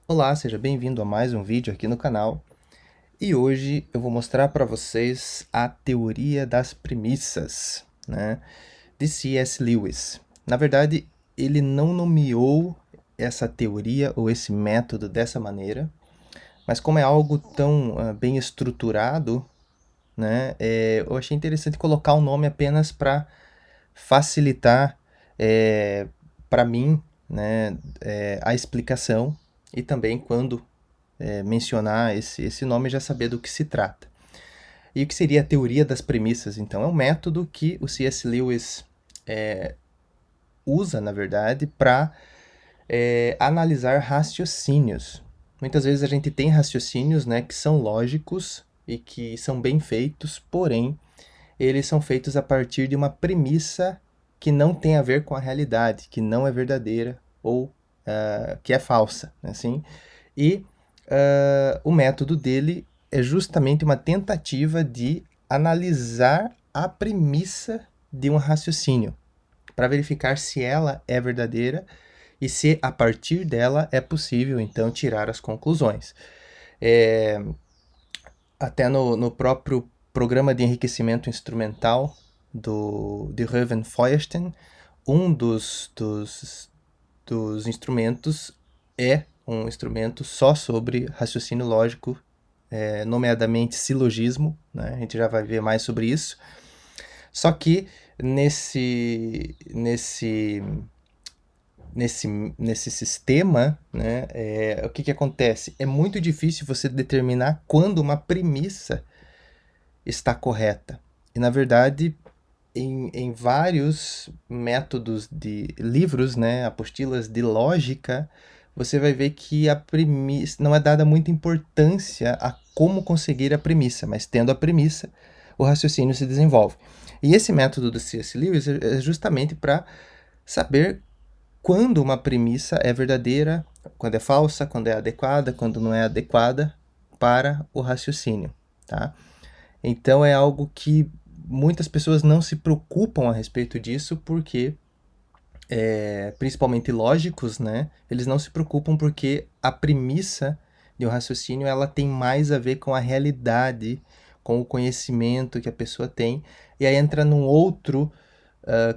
Olá, seja bem-vindo a mais um vídeo aqui no canal. E hoje eu vou mostrar para vocês a teoria das premissas, né, de C.S. Lewis. Na verdade, ele não nomeou essa teoria ou esse método dessa maneira, mas como é algo tão bem estruturado, né, eu achei interessante colocar o nome apenas para facilitar para mim, né, a explicação e também quando mencionar esse nome já saber do que se trata. E o que seria a teoria das premissas, então? É um método que o C.S. Lewis usa, na verdade, para analisar raciocínios. Muitas vezes a gente tem raciocínios, né, que são lógicos e que são bem feitos, porém, eles são feitos a partir de uma premissa que não tem a ver com a realidade, que não é verdadeira ou que é falsa, assim. E o método dele é justamente uma tentativa de analisar a premissa de um raciocínio, para verificar se ela é verdadeira e se a partir dela é possível então tirar as conclusões. É, Até no próprio programa de enriquecimento instrumental de Reuven Feuerstein, um dos instrumentos é um instrumento só sobre raciocínio lógico, nomeadamente silogismo, né? A gente já vai ver mais sobre isso. Só que nesse sistema, né, o que acontece? É muito difícil você determinar quando uma premissa está correta. E, na verdade, em vários métodos de livros, né, apostilas de lógica, você vai ver que a premissa não é dada muita importância a como conseguir a premissa, mas tendo a premissa, o raciocínio se desenvolve. E esse método do C.S. Lewis é justamente para saber quando uma premissa é verdadeira, quando é falsa, quando é adequada, quando não é adequada para o raciocínio, tá? Então é algo que muitas pessoas não se preocupam a respeito disso porque, principalmente lógicos, né? Eles não se preocupam porque a premissa de um raciocínio ela tem mais a ver com a realidade, com o conhecimento que a pessoa tem, e aí entra num outro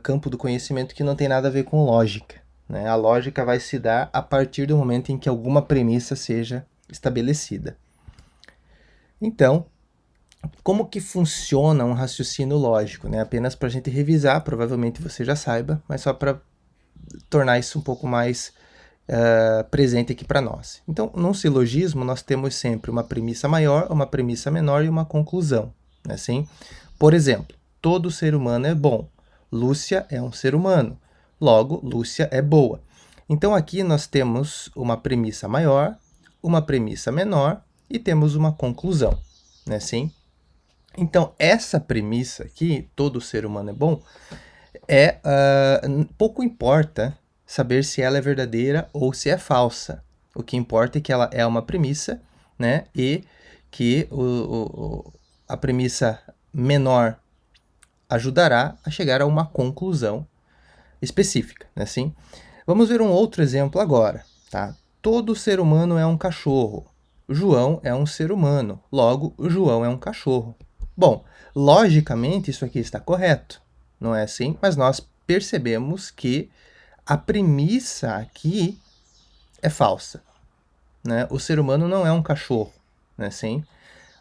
campo do conhecimento que não tem nada a ver com lógica, né? A lógica vai se dar a partir do momento em que alguma premissa seja estabelecida. Então, como que funciona um raciocínio lógico, né? Apenas para a gente revisar, provavelmente você já saiba, mas só para tornar isso um pouco mais presente aqui para nós. Então, num silogismo, nós temos sempre uma premissa maior, uma premissa menor e uma conclusão. Né? Assim, por exemplo, todo ser humano é bom. Lúcia é um ser humano. Logo, Lúcia é boa. Então, aqui nós temos uma premissa maior, uma premissa menor e temos uma conclusão. Né? Assim, então, essa premissa aqui, todo ser humano é bom, pouco importa saber se ela é verdadeira ou se é falsa. O que importa é que ela é uma premissa, né? E que a premissa menor ajudará a chegar a uma conclusão específica, né? Assim, vamos ver um outro exemplo agora, tá? Todo ser humano é um cachorro. João é um ser humano. Logo, João é um cachorro. Bom, logicamente isso aqui está correto, não é assim? Mas nós percebemos que a premissa aqui é falsa, né? O ser humano não é um cachorro, né? Assim,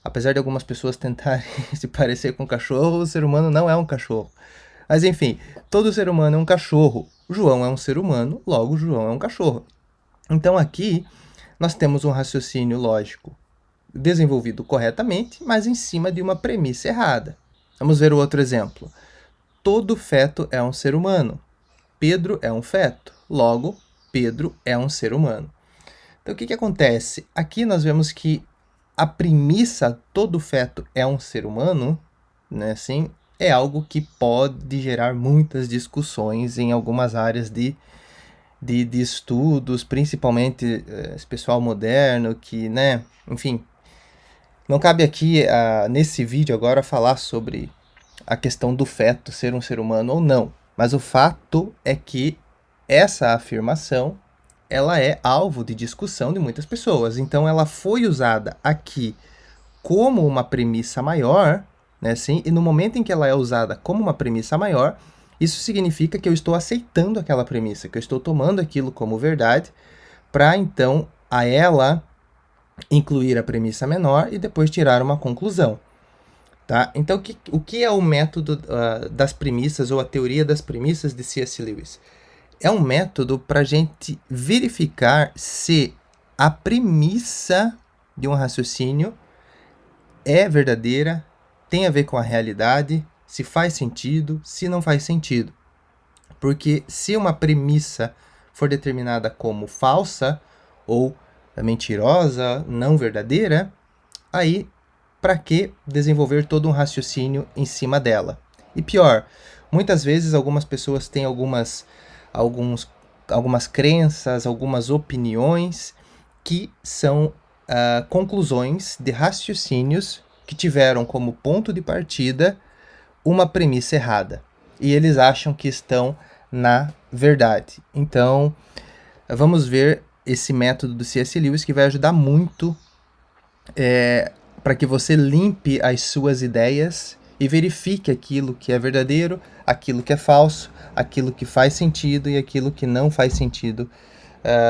apesar de algumas pessoas tentarem se parecer com um cachorro, o ser humano não é um cachorro. Mas enfim, todo ser humano é um cachorro. O João é um ser humano, logo o João é um cachorro. Então aqui nós temos um raciocínio lógico desenvolvido corretamente, mas em cima de uma premissa errada. Vamos ver o outro exemplo. Todo feto é um ser humano. Pedro é um feto. Logo, Pedro é um ser humano. Então o que acontece? Aqui nós vemos que a premissa todo feto é um ser humano, né, assim, é algo que pode gerar muitas discussões em algumas áreas de estudos, principalmente esse pessoal moderno que, né, enfim, não cabe aqui, nesse vídeo agora, falar sobre a questão do feto ser um ser humano ou não, mas o fato é que essa afirmação ela é alvo de discussão de muitas pessoas. Então, ela foi usada aqui como uma premissa maior, né, assim, e no momento em que ela é usada como uma premissa maior, isso significa que eu estou aceitando aquela premissa, que eu estou tomando aquilo como verdade, para então a ela incluir a premissa menor e depois tirar uma conclusão. Tá? Então, o que é o método das premissas ou a teoria das premissas de C.S. Lewis? É um método para a gente verificar se a premissa de um raciocínio é verdadeira, tem a ver com a realidade, se faz sentido, se não faz sentido. Porque se uma premissa for determinada como falsa ou mentirosa, não verdadeira, aí para que desenvolver todo um raciocínio em cima dela? E pior, muitas vezes algumas pessoas têm algumas crenças, algumas opiniões que são conclusões de raciocínios que tiveram como ponto de partida uma premissa errada. E eles acham que estão na verdade. Então, vamos ver esse método do C.S. Lewis que vai ajudar muito para que você limpe as suas ideias e verifique aquilo que é verdadeiro, aquilo que é falso, aquilo que faz sentido e aquilo que não faz sentido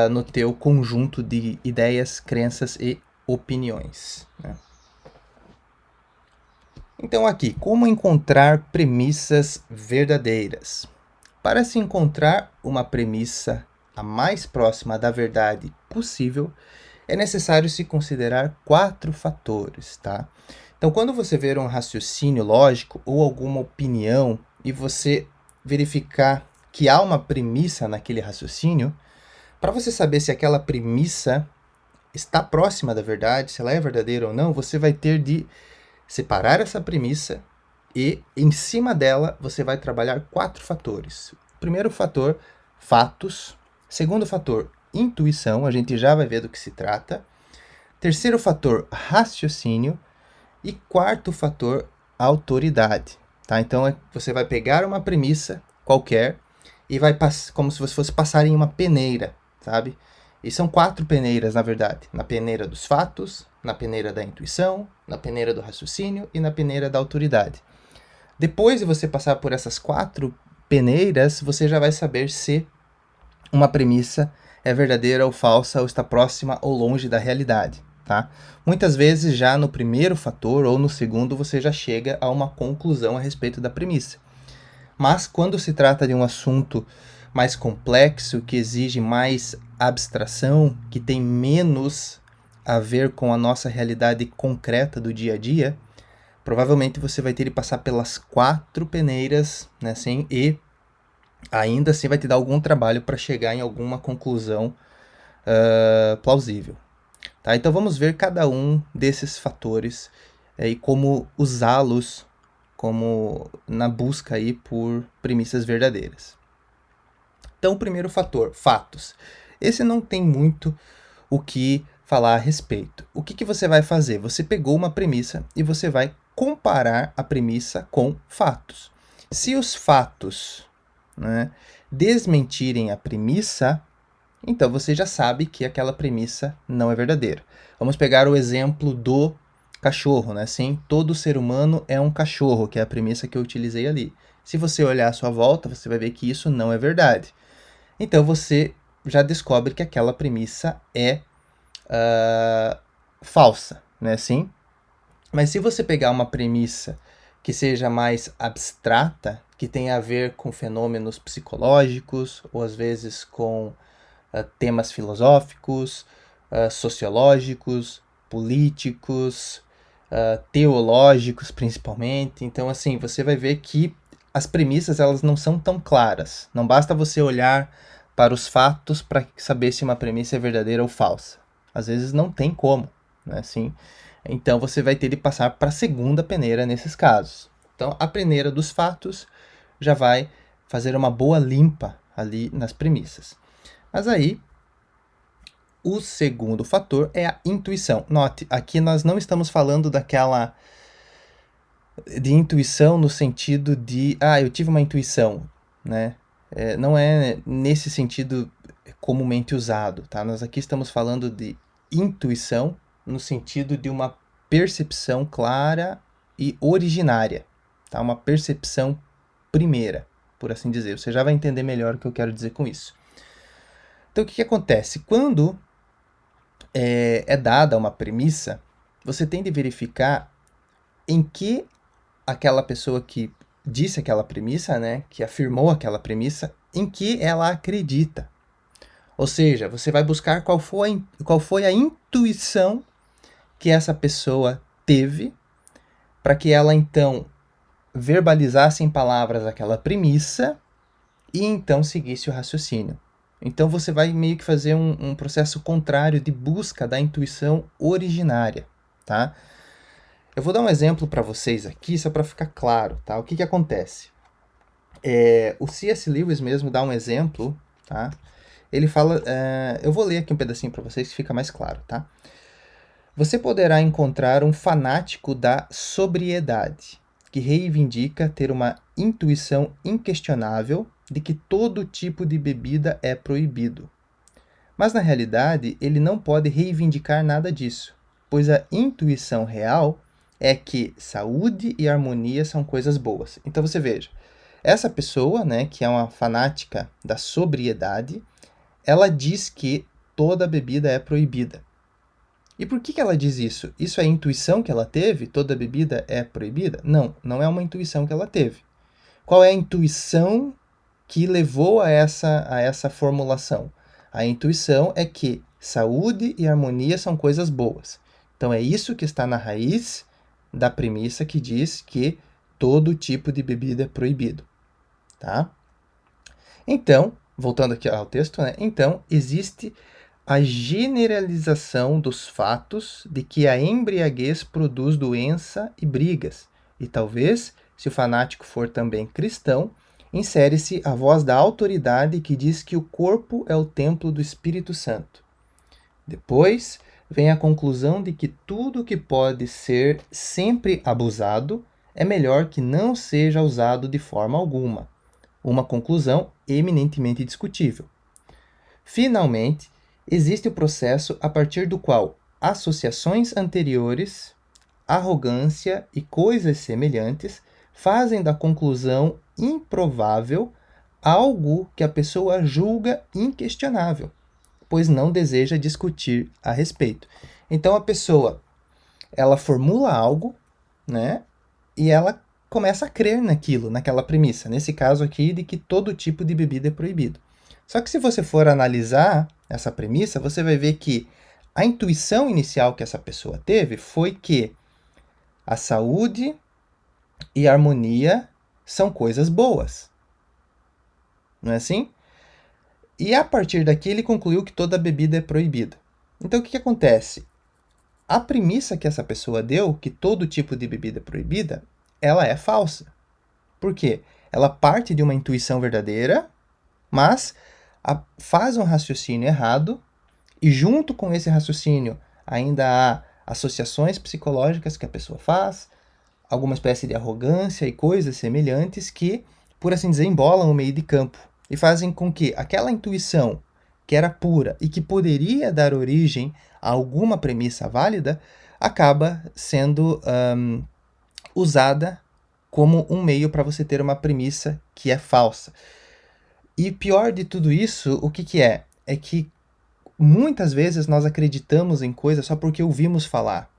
no teu conjunto de ideias, crenças e opiniões. Né? Então aqui, como encontrar premissas verdadeiras? Para se encontrar uma premissa a mais próxima da verdade possível, é necessário se considerar 4 fatores, tá? Então, quando você ver um raciocínio lógico ou alguma opinião e você verificar que há uma premissa naquele raciocínio, para você saber se aquela premissa está próxima da verdade, se ela é verdadeira ou não, você vai ter de separar essa premissa e, em cima dela, você vai trabalhar 4 fatores. Primeiro fator, fatos. Segundo fator, intuição, a gente já vai ver do que se trata. Terceiro fator, raciocínio. E quarto fator, autoridade. Tá? Então, você vai pegar uma premissa qualquer e vai como se você fosse passar em uma peneira, sabe? E são 4 peneiras, na verdade. Na peneira dos fatos, na peneira da intuição, na peneira do raciocínio e na peneira da autoridade. Depois de você passar por essas 4 peneiras, você já vai saber se uma premissa é verdadeira ou falsa, ou está próxima ou longe da realidade. Tá? Muitas vezes, já no primeiro fator ou no segundo, você já chega a uma conclusão a respeito da premissa. Mas quando se trata de um assunto mais complexo, que exige mais abstração, que tem menos a ver com a nossa realidade concreta do dia a dia, provavelmente você vai ter que passar pelas 4 peneiras, né, assim, e ainda assim vai te dar algum trabalho para chegar em alguma conclusão plausível. Tá? Então vamos ver cada um desses fatores e como usá-los como na busca aí por premissas verdadeiras. Então, o primeiro fator, fatos. Esse não tem muito o que falar a respeito. O que você vai fazer? Você pegou uma premissa e você vai comparar a premissa com fatos. Se os fatos, né, desmentirem a premissa, então você já sabe que aquela premissa não é verdadeira. Vamos pegar o exemplo do cachorro, né? Sim, todo ser humano é um cachorro, que é a premissa que eu utilizei ali. Se você olhar à sua volta, você vai ver que isso não é verdade. Então você já descobre que aquela premissa é falsa, né? Sim. Mas se você pegar uma premissa que seja mais abstrata, que tenha a ver com fenômenos psicológicos, ou às vezes com temas filosóficos, sociológicos, políticos, teológicos principalmente. Então, assim, você vai ver que as premissas elas não são tão claras. Não basta você olhar para os fatos para saber se uma premissa é verdadeira ou falsa. Às vezes não tem como, né? Assim, então você vai ter de passar para a segunda peneira nesses casos. Então, a peneira dos fatos já vai fazer uma boa limpa ali nas premissas. Mas aí, o segundo fator é a intuição. Note, aqui nós não estamos falando de intuição no sentido de, eu tive uma intuição, né? Não é nesse sentido comumente usado, tá? Nós aqui estamos falando de intuição no sentido de uma percepção clara e originária, tá? Uma percepção primeira, por assim dizer. Você já vai entender melhor o que eu quero dizer com isso. Então, o que acontece? Quando é dada uma premissa, você tem de verificar em que aquela pessoa que disse aquela premissa, né, que afirmou aquela premissa, em que ela acredita. Ou seja, você vai buscar qual foi a intuição que essa pessoa teve para que ela, então, verbalizasse em palavras aquela premissa e, então, seguisse o raciocínio. Então, você vai meio que fazer um processo contrário de busca da intuição originária, tá? Eu vou dar um exemplo para vocês aqui, só para ficar claro, tá? O que acontece? O C.S. Lewis mesmo dá um exemplo, tá? Ele fala... eu vou ler aqui um pedacinho para vocês que fica mais claro, tá? Você poderá encontrar um fanático da sobriedade, que reivindica ter uma intuição inquestionável de que todo tipo de bebida é proibido. Mas, na realidade, ele não pode reivindicar nada disso, pois a intuição real é que saúde e harmonia são coisas boas. Então, você veja, essa pessoa, né, que é uma fanática da sobriedade, ela diz que toda bebida é proibida. E por que ela diz isso? Isso é a intuição que ela teve? Toda bebida é proibida? Não, não é uma intuição que ela teve. Qual é a intuição que levou a essa formulação? A intuição é que saúde e harmonia são coisas boas. Então é isso que está na raiz da premissa que diz que todo tipo de bebida é proibido, tá? Então, voltando aqui ao texto, né? Então, existe a generalização dos fatos de que a embriaguez produz doença e brigas. E talvez, se o fanático for também cristão, insere-se a voz da autoridade que diz que o corpo é o templo do Espírito Santo. Depois, vem a conclusão de que tudo que pode ser sempre abusado é melhor que não seja usado de forma alguma. Uma conclusão eminentemente discutível. Finalmente, existe o processo a partir do qual associações anteriores, arrogância e coisas semelhantes fazem da conclusão improvável algo que a pessoa julga inquestionável, pois não deseja discutir a respeito. Então a pessoa, ela formula algo, né, e ela começa a crer naquilo, naquela premissa, nesse caso aqui de que todo tipo de bebida é proibido. Só que se você for analisar essa premissa, você vai ver que a intuição inicial que essa pessoa teve foi que a saúde e a harmonia são coisas boas. Não é assim? E a partir daqui ele concluiu que toda bebida é proibida. Então o que acontece? A premissa que essa pessoa deu, que todo tipo de bebida é proibida, ela é falsa. Por quê? Ela parte de uma intuição verdadeira, mas faz um raciocínio errado, e junto com esse raciocínio ainda há associações psicológicas que a pessoa faz, alguma espécie de arrogância e coisas semelhantes que, por assim dizer, embolam o meio de campo e fazem com que aquela intuição que era pura e que poderia dar origem a alguma premissa válida, acaba sendo usada como um meio para você ter uma premissa que é falsa. E pior de tudo isso, o que é? É que muitas vezes nós acreditamos em coisas só porque ouvimos falar.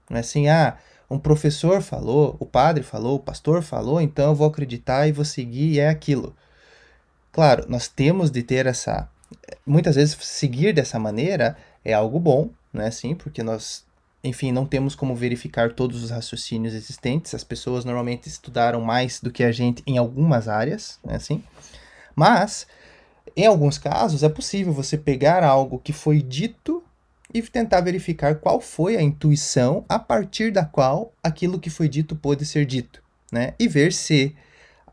Não é assim, um professor falou, o padre falou, o pastor falou, então eu vou acreditar e vou seguir e é aquilo. Claro, nós temos de ter essa... Muitas vezes seguir dessa maneira é algo bom, não é assim? Porque nós, enfim, não temos como verificar todos os raciocínios existentes. As pessoas normalmente estudaram mais do que a gente em algumas áreas, não é assim? Mas, em alguns casos, é possível você pegar algo que foi dito e tentar verificar qual foi a intuição a partir da qual aquilo que foi dito pôde ser dito, né? E ver se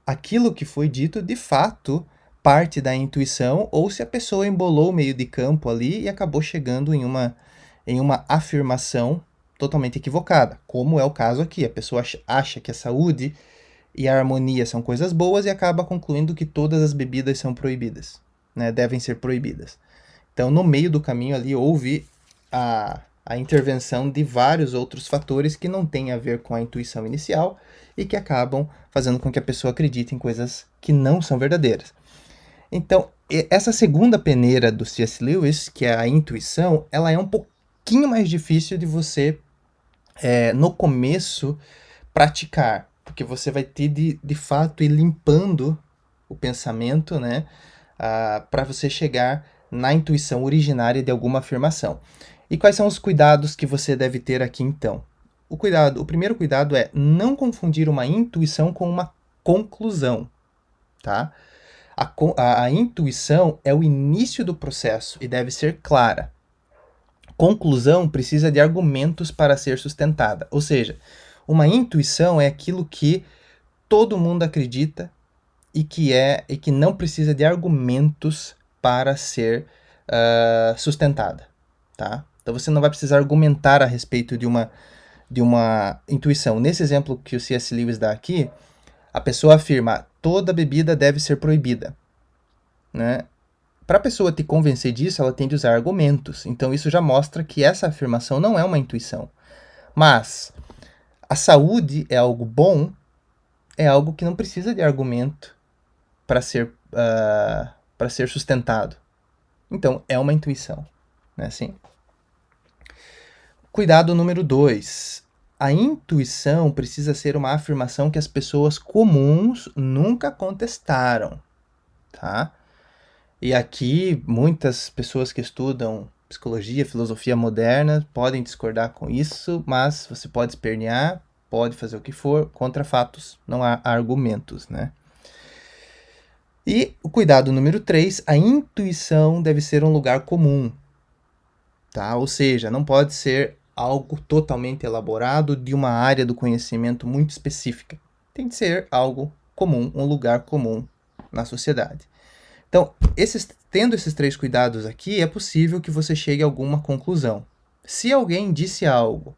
aquilo que foi dito, de fato, parte da intuição ou se a pessoa embolou o meio de campo ali e acabou chegando em uma afirmação totalmente equivocada, como é o caso aqui. A pessoa acha que a saúde e a harmonia são coisas boas e acaba concluindo que todas as bebidas são proibidas, né? Devem ser proibidas. Então, no meio do caminho ali, houve a intervenção de vários outros fatores que não têm a ver com a intuição inicial e que acabam fazendo com que a pessoa acredite em coisas que não são verdadeiras. Então, essa segunda peneira do C.S. Lewis, que é a intuição, ela é um pouquinho mais difícil de você, no começo, praticar, porque você vai ter de fato ir limpando o pensamento, né, para você chegar na intuição originária de alguma afirmação. E quais são os cuidados que você deve ter aqui então? O primeiro cuidado é não confundir uma intuição com uma conclusão, tá? A intuição é o início do processo e deve ser clara. Conclusão precisa de argumentos para ser sustentada. Ou seja, uma intuição é aquilo que todo mundo acredita e que não precisa de argumentos para ser sustentada, tá? Então você não vai precisar argumentar a respeito de uma intuição. Nesse exemplo que o C.S. Lewis dá aqui, a pessoa afirma: toda bebida deve ser proibida, né? Para a pessoa te convencer disso, ela tem de usar argumentos. Então isso já mostra que essa afirmação não é uma intuição. Mas a saúde é algo bom, é algo que não precisa de argumento para ser sustentado. Então é uma intuição, né? Assim. Cuidado número 2. A intuição precisa ser uma afirmação que as pessoas comuns nunca contestaram, tá? E aqui, muitas pessoas que estudam psicologia, filosofia moderna, podem discordar com isso, mas você pode espernear, pode fazer o que for, contra fatos não há argumentos, né? E o cuidado número 3, a intuição deve ser um lugar comum, tá? Ou seja, não pode ser algo totalmente elaborado de uma área do conhecimento muito específica. Tem que ser algo comum, um lugar comum na sociedade. Então, tendo esses 3 cuidados aqui, é possível que você chegue a alguma conclusão. Se alguém disse algo,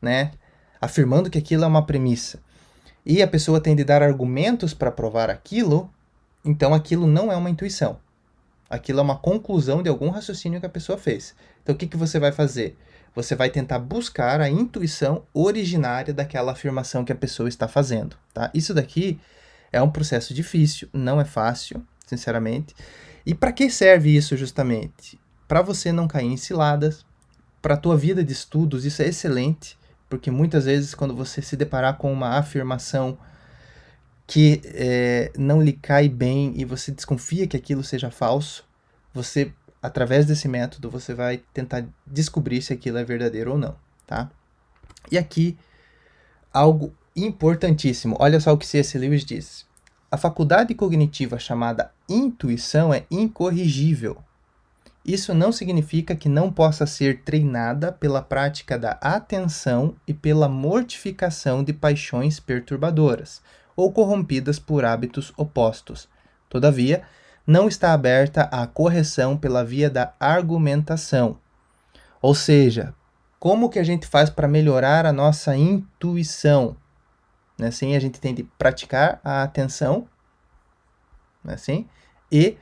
né, afirmando que aquilo é uma premissa, e a pessoa tem de dar argumentos para provar aquilo, então aquilo não é uma intuição. Aquilo é uma conclusão de algum raciocínio que a pessoa fez. Então, o que você vai fazer? Você vai tentar buscar a intuição originária daquela afirmação que a pessoa está fazendo, tá? Isso daqui é um processo difícil, não é fácil, sinceramente. E para que serve isso justamente? Para você não cair em ciladas, para a tua vida de estudos, isso é excelente, porque muitas vezes quando você se deparar com uma afirmação que não lhe cai bem e você desconfia que aquilo seja falso, você, através desse método, você vai tentar descobrir se aquilo é verdadeiro ou não, tá? E aqui, algo importantíssimo. Olha só o que C.S. Lewis diz. A faculdade cognitiva chamada intuição é incorrigível. Isso não significa que não possa ser treinada pela prática da atenção e pela mortificação de paixões perturbadoras ou corrompidas por hábitos opostos. Todavia, não está aberta à correção pela via da argumentação. Ou seja, como que a gente faz para melhorar a nossa intuição? Né? Assim, a gente tem de praticar a atenção, né? Assim, e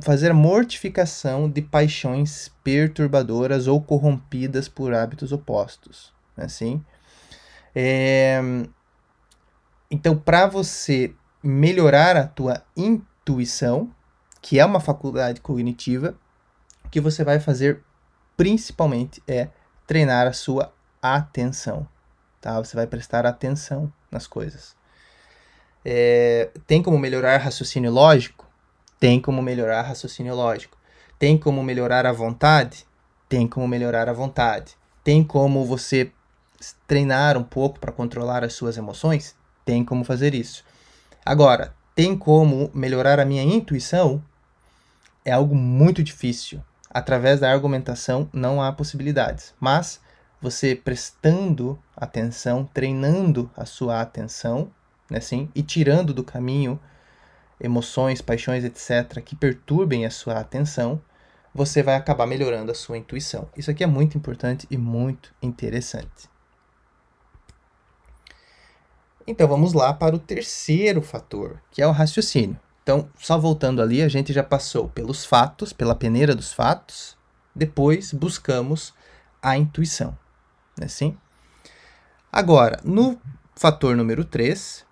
fazer a mortificação de paixões perturbadoras ou corrompidas por hábitos opostos. Né? Assim, então, para você melhorar a tua intuição, que é uma faculdade cognitiva, o que você vai fazer principalmente é treinar a sua atenção, tá? Você vai prestar atenção nas coisas. Tem como melhorar raciocínio lógico? Tem como melhorar raciocínio lógico. Tem como melhorar a vontade? Tem como melhorar a vontade. Tem como você treinar um pouco para controlar as suas emoções? Tem como fazer isso. Agora, tem como melhorar a minha intuição? É algo muito difícil. Através da argumentação não há possibilidades. Mas você prestando atenção, treinando a sua atenção, né, assim, e tirando do caminho emoções, paixões, etc., que perturbem a sua atenção, você vai acabar melhorando a sua intuição. Isso aqui é muito importante e muito interessante. Então vamos lá para o terceiro fator, que é o raciocínio. Então, só voltando ali, a gente já passou pelos fatos, pela peneira dos fatos, depois buscamos a intuição, não é assim? Agora, no fator número 3,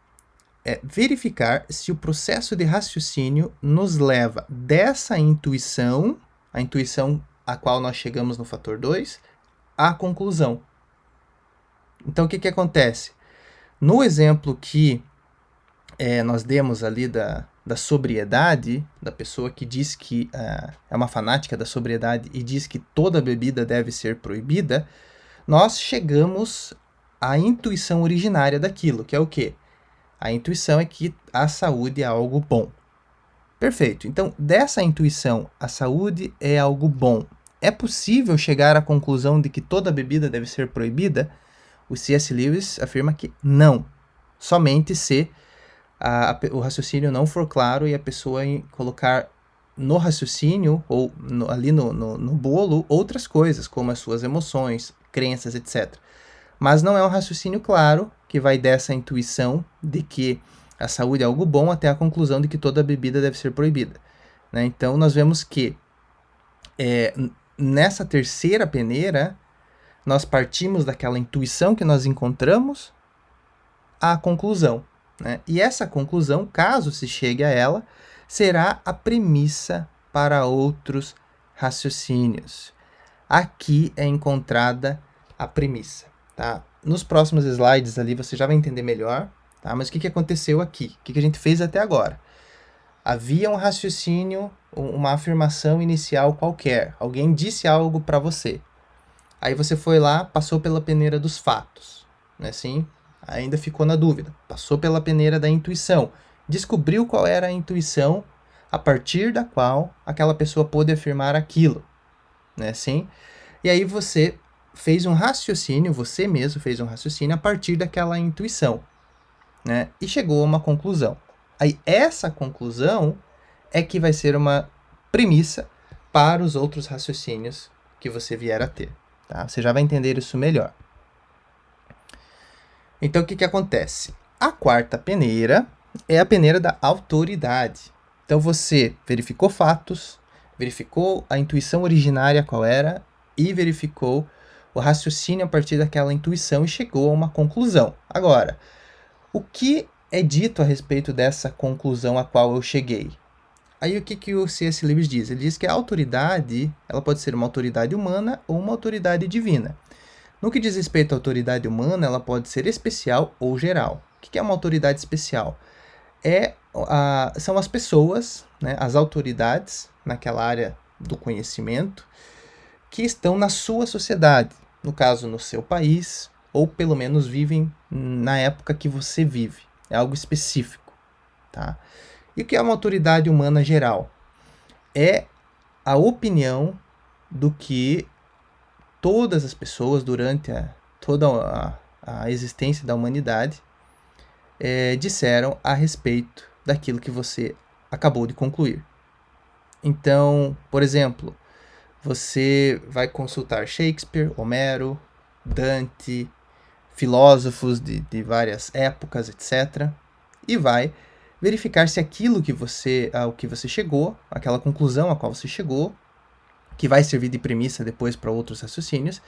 é verificar se o processo de raciocínio nos leva dessa intuição, a intuição a qual nós chegamos no fator 2, à conclusão. Então, o que acontece? No exemplo que nós demos ali da sobriedade, da pessoa que diz que é uma fanática da sobriedade e diz que toda bebida deve ser proibida, nós chegamos à intuição originária daquilo, que é o quê? A intuição é que a saúde é algo bom. Perfeito. Então, dessa intuição, a saúde é algo bom. É possível chegar à conclusão de que toda bebida deve ser proibida? O C.S. Lewis afirma que não. Somente se o raciocínio não for claro e a pessoa colocar no raciocínio ou ali no bolo outras coisas, como as suas emoções, crenças, etc. Mas não é um raciocínio claro que vai dessa intuição de que a saúde é algo bom até a conclusão de que toda bebida deve ser proibida, né? Então, nós vemos que nessa terceira peneira, nós partimos daquela intuição que nós encontramos à conclusão, né? E essa conclusão, caso se chegue a ela, será a premissa para outros raciocínios. Aqui é encontrada a premissa, tá? Nos próximos slides ali você já vai entender melhor, tá? Mas o que aconteceu aqui? O que a gente fez até agora? Havia um raciocínio, uma afirmação inicial qualquer. Alguém disse algo para você. Aí você foi lá, passou pela peneira dos fatos, não é assim? Ainda ficou na dúvida. Passou pela peneira da intuição. Descobriu qual era a intuição a partir da qual aquela pessoa pôde afirmar aquilo, não é assim? E aí você fez um raciocínio, você mesmo fez um raciocínio a partir daquela intuição, né? E chegou a uma conclusão. Aí essa conclusão é que vai ser uma premissa para os outros raciocínios que você vier a ter, tá? Você já vai entender isso melhor. Então, o que acontece? A quarta peneira é a peneira da autoridade. Então, você verificou fatos, verificou a intuição originária qual era e verificou o raciocínio a partir daquela intuição e chegou a uma conclusão. Agora, o que é dito a respeito dessa conclusão a qual eu cheguei? Aí o que o C.S. Lewis diz? Ele diz que a autoridade ela pode ser uma autoridade humana ou uma autoridade divina. No que diz respeito à autoridade humana, ela pode ser especial ou geral. O que é uma autoridade especial? São as pessoas, né, as autoridades naquela área do conhecimento que estão na sua sociedade, no caso no seu país, ou pelo menos vivem na época que você vive. É algo específico, tá? E o que é uma autoridade humana geral? É a opinião do que todas as pessoas durante toda a existência da humanidade disseram a respeito daquilo que você acabou de concluir. Então, por exemplo, você vai consultar Shakespeare, Homero, Dante, filósofos de várias épocas, etc. E vai verificar se aquilo ao que você chegou, aquela conclusão a qual você chegou, que vai servir de premissa depois para outros raciocínios,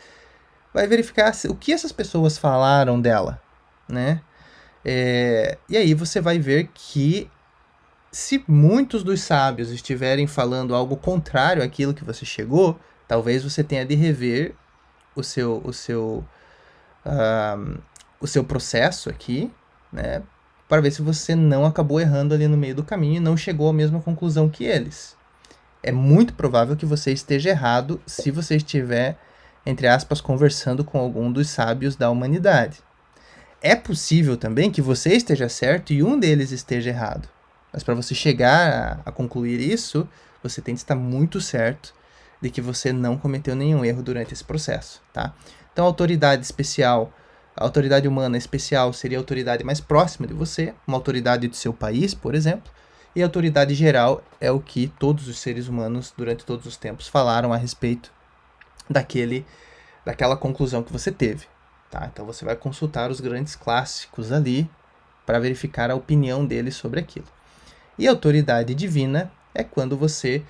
vai verificar o que essas pessoas falaram dela, né? E aí você vai ver que se muitos dos sábios estiverem falando algo contrário àquilo que você chegou, talvez você tenha de rever o seu processo aqui, né? Para ver se você não acabou errando ali no meio do caminho e não chegou à mesma conclusão que eles. É muito provável que você esteja errado se você estiver, entre aspas, conversando com algum dos sábios da humanidade. É possível também que você esteja certo e um deles esteja errado. Mas para você chegar a concluir isso, você tem que estar muito certo de que você não cometeu nenhum erro durante esse processo, tá? Então, a autoridade humana especial seria a autoridade mais próxima de você, uma autoridade do seu país, por exemplo, e a autoridade geral é o que todos os seres humanos, durante todos os tempos, falaram a respeito daquela conclusão que você teve, tá? Então, você vai consultar os grandes clássicos ali para verificar a opinião deles sobre aquilo. E autoridade divina é quando você,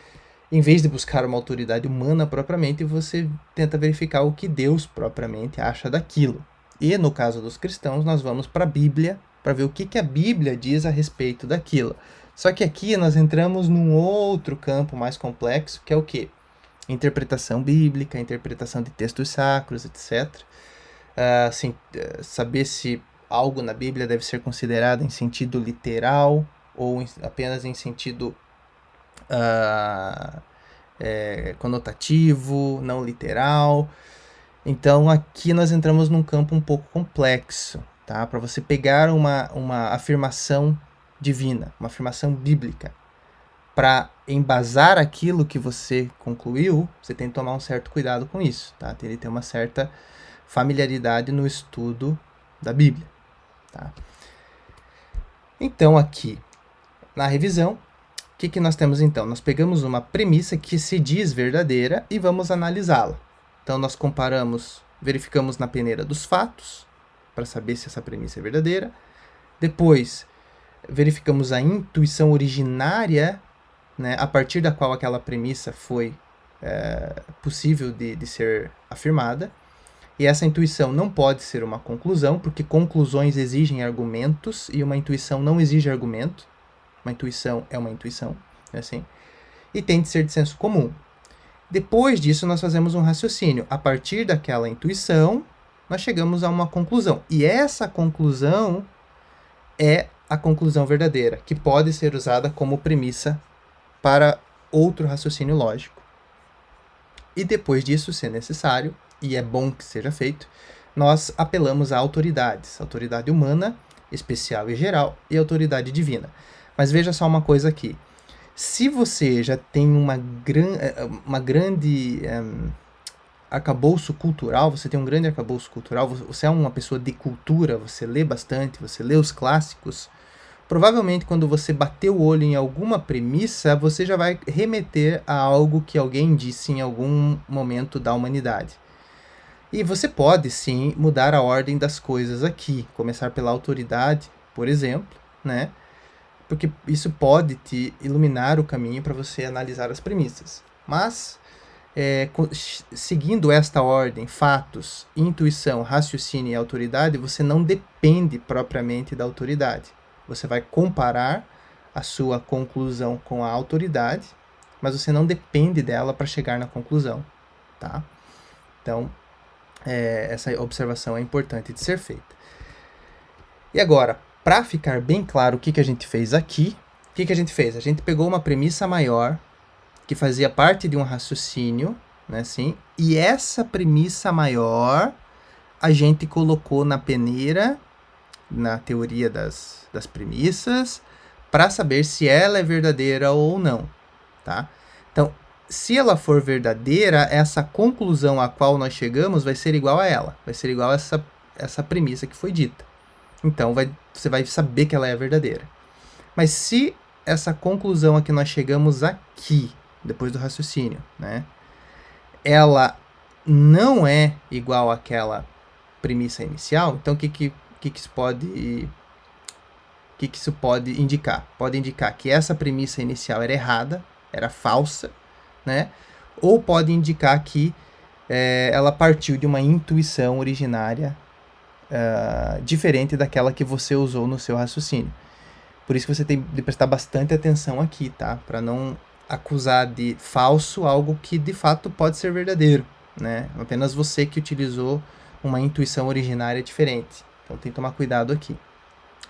em vez de buscar uma autoridade humana propriamente, você tenta verificar o que Deus propriamente acha daquilo. E no caso dos cristãos, nós vamos para a Bíblia para ver o que a Bíblia diz a respeito daquilo. Só que aqui nós entramos num outro campo mais complexo, que é o quê? Interpretação bíblica, interpretação de textos sacros, etc. Assim, saber se algo na Bíblia deve ser considerado em sentido literal ou apenas em sentido conotativo, não literal. Então aqui nós entramos num campo um pouco complexo, tá? Para você pegar uma afirmação divina, uma afirmação bíblica, para embasar aquilo que você concluiu, você tem que tomar um certo cuidado com isso, tá? Tem que ter uma certa familiaridade no estudo da Bíblia, tá? Então aqui, na revisão, o que nós temos então? Nós pegamos uma premissa que se diz verdadeira e vamos analisá-la. Então nós comparamos, verificamos na peneira dos fatos, para saber se essa premissa é verdadeira. Depois, verificamos a intuição originária, né, a partir da qual aquela premissa foi possível de ser afirmada. E essa intuição não pode ser uma conclusão, porque conclusões exigem argumentos e uma intuição não exige argumento. Uma intuição é uma intuição, é assim. E tem de ser de senso comum. Depois disso, nós fazemos um raciocínio. A partir daquela intuição, nós chegamos a uma conclusão. E essa conclusão é a conclusão verdadeira, que pode ser usada como premissa para outro raciocínio lógico. E depois disso, se necessário, e é bom que seja feito, nós apelamos a autoridades. Autoridade humana, especial e geral, e autoridade divina. Mas veja só uma coisa aqui. Se você já tem uma grande arcabouço cultural, você tem um grande arcabouço cultural, você é uma pessoa de cultura, você lê bastante, você lê os clássicos, provavelmente quando você bater o olho em alguma premissa, você já vai remeter a algo que alguém disse em algum momento da humanidade. E você pode, sim, mudar a ordem das coisas aqui, começar pela autoridade, por exemplo, né? Porque isso pode te iluminar o caminho para você analisar as premissas. Mas, seguindo esta ordem, fatos, intuição, raciocínio e autoridade, você não depende propriamente da autoridade. Você vai comparar a sua conclusão com a autoridade, mas você não depende dela para chegar na conclusão, tá? Então, essa observação é importante de ser feita. E agora, para ficar bem claro o que a gente fez aqui, o que a gente fez? A gente pegou uma premissa maior, que fazia parte de um raciocínio, né, assim, e essa premissa maior a gente colocou na peneira, na teoria das premissas, para saber se ela é verdadeira ou não, tá? Então, se ela for verdadeira, essa conclusão a qual nós chegamos vai ser igual a ela, vai ser igual a essa premissa que foi dita. Então, você vai saber que ela é verdadeira. Mas se essa conclusão a que nós chegamos aqui, depois do raciocínio, né, ela não é igual àquela premissa inicial, então o que isso pode indicar? Pode indicar que essa premissa inicial era errada, era falsa, né? Ou pode indicar que ela partiu de uma intuição originária diferente daquela que você usou no seu raciocínio. Por isso que você tem de prestar bastante atenção aqui, tá? Para não acusar de falso algo que de fato pode ser verdadeiro, né? Apenas você que utilizou uma intuição originária diferente. Então tem que tomar cuidado aqui.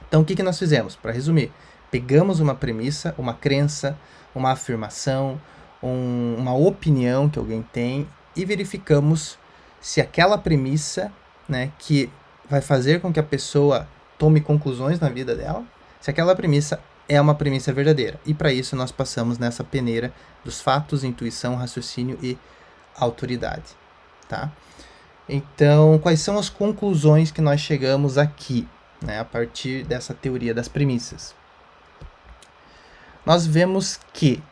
Então o que nós fizemos? Para resumir, pegamos uma premissa, uma crença, uma afirmação, uma opinião que alguém tem e verificamos se aquela premissa, né, que vai fazer com que a pessoa tome conclusões na vida dela, se aquela premissa é uma premissa verdadeira. E para isso nós passamos nessa peneira dos fatos, intuição, raciocínio e autoridade, tá? Então, quais são as conclusões que nós chegamos aqui, né, a partir dessa teoria das premissas? Nós vemos que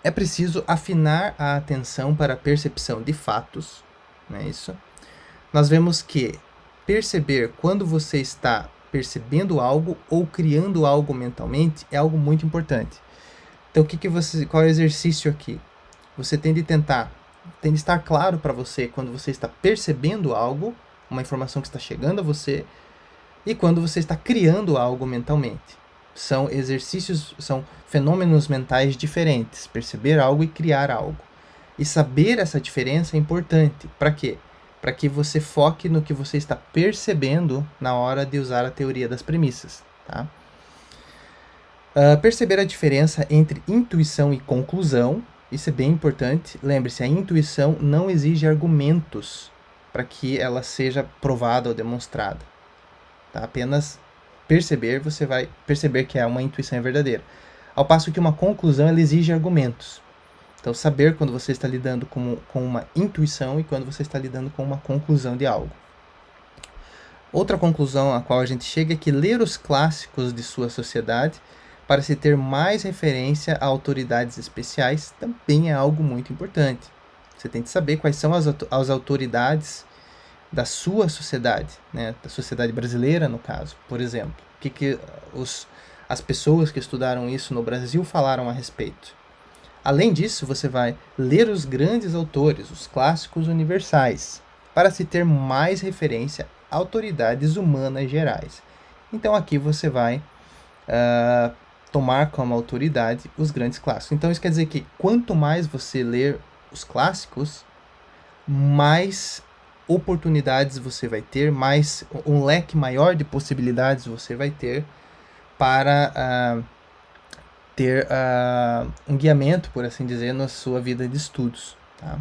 é preciso afinar a atenção para a percepção de fatos, não é isso? Nós vemos que perceber quando você está percebendo algo ou criando algo mentalmente é algo muito importante. Então, qual é o exercício aqui? Você tem de estar claro para você quando você está percebendo algo, uma informação que está chegando a você, e quando você está criando algo mentalmente. São exercícios, são fenômenos mentais diferentes, perceber algo e criar algo. E saber essa diferença é importante. Para quê? Para que você foque no que você está percebendo na hora de usar a teoria das premissas. Tá? Perceber a diferença entre intuição e conclusão, isso é bem importante. Lembre-se, a intuição não exige argumentos para que ela seja provada ou demonstrada. Tá? Apenas perceber, você vai perceber que uma intuição é verdadeira. Ao passo que uma conclusão ela exige argumentos. Então, saber quando você está lidando com uma intuição e quando você está lidando com uma conclusão de algo. Outra conclusão a qual a gente chega é que ler os clássicos de sua sociedade para se ter mais referência a autoridades especiais também é algo muito importante. Você tem que saber quais são as autoridades da sua sociedade, né? Da sociedade brasileira, no caso, por exemplo. O que as pessoas que estudaram isso no Brasil falaram a respeito. Além disso, você vai ler os grandes autores, os clássicos universais, para se ter mais referência a autoridades humanas gerais. Então aqui você vai tomar como autoridade os grandes clássicos. Então isso quer dizer que quanto mais você ler os clássicos, mais oportunidades você vai ter, mais um leque maior de possibilidades você vai ter para ter um guiamento, por assim dizer, na sua vida de estudos. Tá?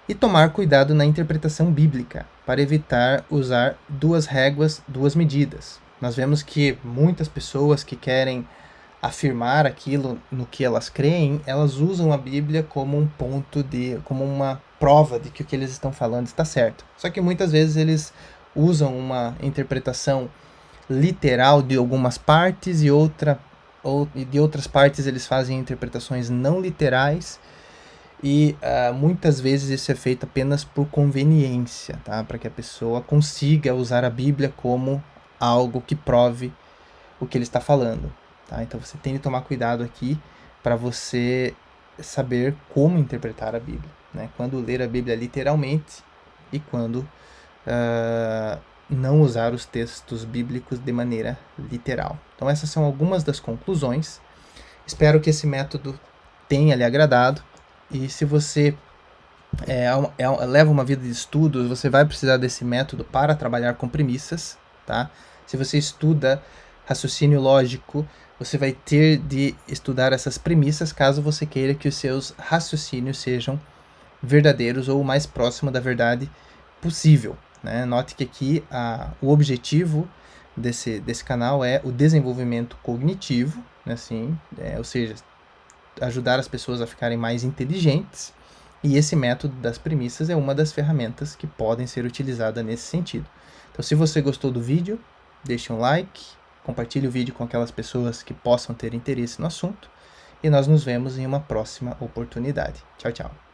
E tomar cuidado na interpretação bíblica, para evitar usar duas réguas, duas medidas. Nós vemos que muitas pessoas que querem afirmar aquilo no que elas creem, elas usam a Bíblia como um como uma prova de que o que eles estão falando está certo. Só que muitas vezes eles usam uma interpretação literal de algumas partes e de outras partes eles fazem interpretações não literais e muitas vezes isso é feito apenas por conveniência, tá? Para que a pessoa consiga usar a Bíblia como algo que prove o que ele está falando. Tá? Então você tem de tomar cuidado aqui para você saber como interpretar a Bíblia, né? Quando ler a Bíblia literalmente e quando não usar os textos bíblicos de maneira literal. Então essas são algumas das conclusões. Espero que esse método tenha lhe agradado e se você leva uma vida de estudos, você vai precisar desse método para trabalhar com premissas. Tá? Se você estuda raciocínio lógico, você vai ter de estudar essas premissas caso você queira que os seus raciocínios sejam verdadeiros ou o mais próximo da verdade possível. Né? Note que aqui o objetivo desse canal é o desenvolvimento cognitivo, né? Assim, ou seja, ajudar as pessoas a ficarem mais inteligentes, e esse método das premissas é uma das ferramentas que podem ser utilizadas nesse sentido. Então, se você gostou do vídeo, deixe um like, compartilhe o vídeo com aquelas pessoas que possam ter interesse no assunto, e nós nos vemos em uma próxima oportunidade. Tchau, tchau.